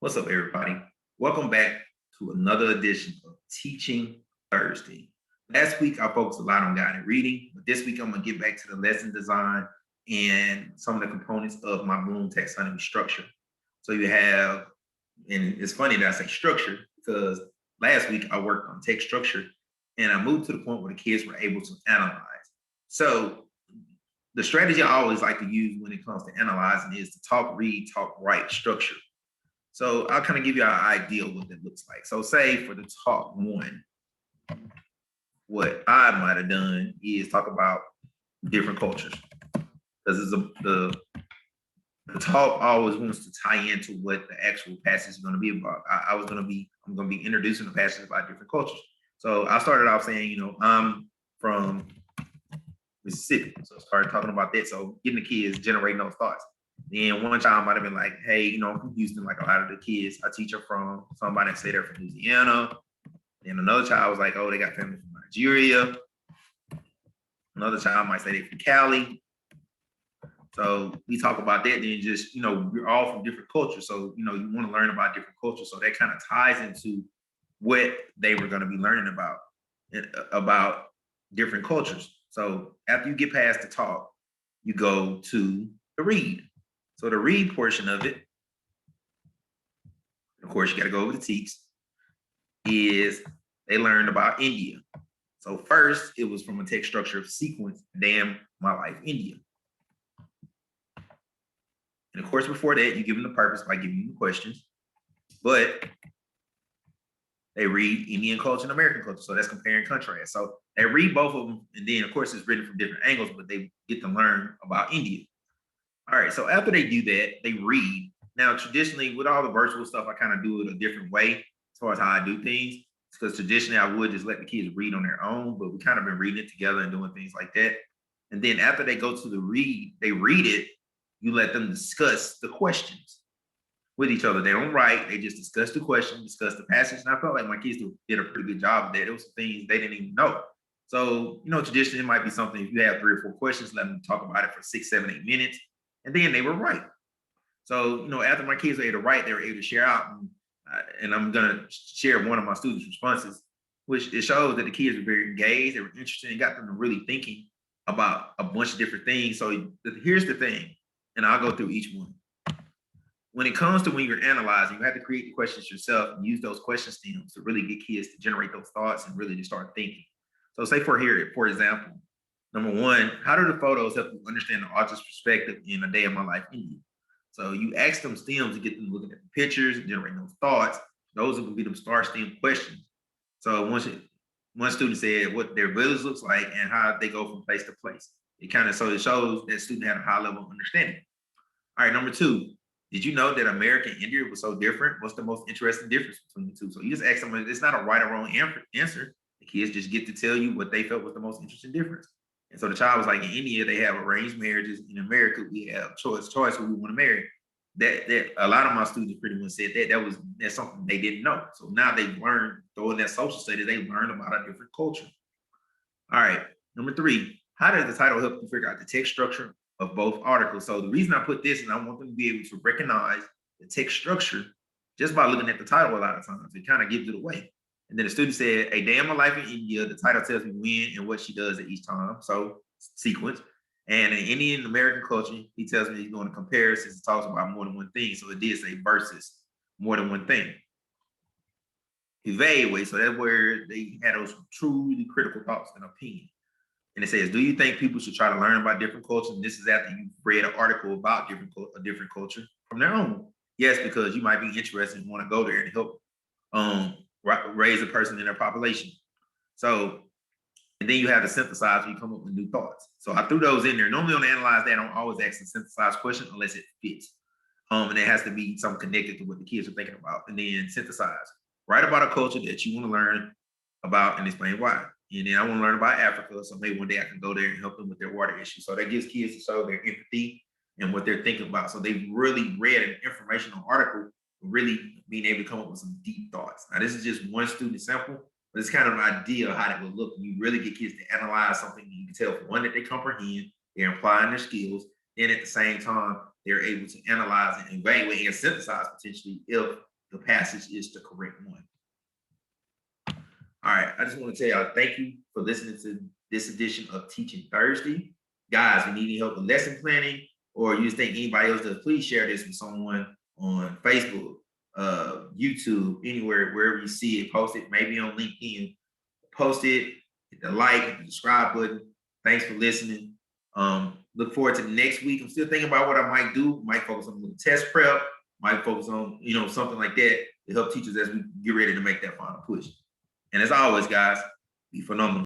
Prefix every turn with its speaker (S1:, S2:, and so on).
S1: What's up, everybody? Welcome back to another edition of Teaching Thursday. Last week, I focused a lot on guided reading, but this week, I'm going to get back to the lesson design and some of the components of my Bloom taxonomy structure. So you have, and it's funny that I say structure because last week I worked on text structure and I moved to the point where the kids were able to analyze. So the strategy I always like to use when it comes to analyzing is the talk, read, talk, write structure. So I'll kind of give you an idea of what that looks like. So say for the talk one, what I might have done is talk about different cultures. Because the talk always wants to tie into what the actual passage is going to be about. I'm going to be introducing the passage about different cultures. So I started off saying, I'm from Mississippi. So I started talking about that. So getting the kids generating those thoughts. Then one child might have been like, hey, I'm from Houston, like a lot of the kids I teach are from. Somebody say they're from Louisiana. Then another child was like, oh, they got family from Nigeria. Another child might say they're from Cali. So we talk about that. Then just, we're all from different cultures. So, you want to learn about different cultures. So that kind of ties into what they were going to be learning about different cultures. So after you get past the talk, you go to the read. So the read portion of it, of course, you got to go over the text, is they learned about India. So first, it was from a text structure of sequence, Damn My Life, India. And of course, before that, you give them the purpose by giving them the questions. But they read Indian culture and American culture. So that's compare and contrast. So they read both of them. And then, of course, it's written from different angles, but they get to learn about India. All right, so after they do that, they read. Now, traditionally, with all the virtual stuff, I kind of do it a different way as far as how I do things. Because traditionally, I would just let the kids read on their own, but we kind of been reading it together and doing things like that. And then after they go to the read, they read it, you let them discuss the questions with each other. They don't write, they just discuss the question, discuss the passage. And I felt like my kids did a pretty good job of that. There was some things they didn't even know. So, traditionally, it might be something, if you have 3 or 4 questions, let them talk about it for 6, 7, 8 minutes. And then they were right. So, after my kids were able to write, they were able to share out. And I'm going to share one of my students' responses, which it shows that the kids were very engaged. They were interested and got them to really thinking about a bunch of different things. So here's the thing, and I'll go through each one. When it comes to when you're analyzing, you have to create the questions yourself and use those question stems to really get kids to generate those thoughts and really to start thinking. So say for example, number one, how do the photos help you understand the author's perspective in A Day of My Life, India? So you ask them stems to get them looking at the pictures and generating those thoughts. Those will be them star stem questions. So one student said what their village looks like and how they go from place to place. It shows that student had a high level of understanding. All right, number 2, did you know that America and India was so different? What's the most interesting difference between the two? So you just ask them, it's not a right or wrong answer. The kids just get to tell you what they felt was the most interesting difference. And so the child was like, in India, they have arranged marriages. In America, we have choice who we want to marry. That a lot of my students pretty much said that's something they didn't know. So now they've learned, though in that social studies, they learned about a different culture. All right, number 3, how does the title help you figure out the text structure of both articles? So the reason I put this, and I want them to be able to recognize the text structure just by looking at the title a lot of times. It kind of gives it away. And then the student said, A Day in My Life in India, the title tells me when and what she does at each time. So sequence. And in Indian American culture, he tells me he's doing a comparison. It talks about more than one thing. So it did say versus more than one thing. Evaluate. So that's where they had those truly critical thoughts and opinion. And it says, do you think people should try to learn about different cultures? And this is after you've read an article about a different culture from their own. Yes, because you might be interested and want to go there and help raise a person in their population. So, and then you have to synthesize when you come up with new thoughts. So I threw those in there. Normally on Analyze That, I don't always ask a synthesized question unless it fits. And it has to be something connected to what the kids are thinking about. And then synthesize. Write about a culture that you want to learn about and explain why. And then I want to learn about Africa. So maybe one day I can go there and help them with their water issue. So that gives kids to show their empathy and what they're thinking about. So they've really read an informational article, really being able to come up with some deep thoughts. Now, this is just one student sample, but it's kind of an idea of how that would look. You really get kids to analyze something. You can tell, for one, that they comprehend, they're applying their skills. Then at the same time, they're able to analyze and evaluate and synthesize potentially if the passage is the correct one. All right, I just want to tell y'all thank you for listening to this edition of Teaching Thursday. Guys, if you need any help with lesson planning, or you just think anybody else does, please share this with someone on Facebook, YouTube, anywhere, wherever you see it, post it, maybe on LinkedIn. Post it, hit the like, hit the subscribe button. Thanks for listening. Look forward to next week. I'm still thinking about what I might do. Might focus on a little test prep, might focus on, something like that to help teachers as we get ready to make that final push. And as always, guys, be phenomenal.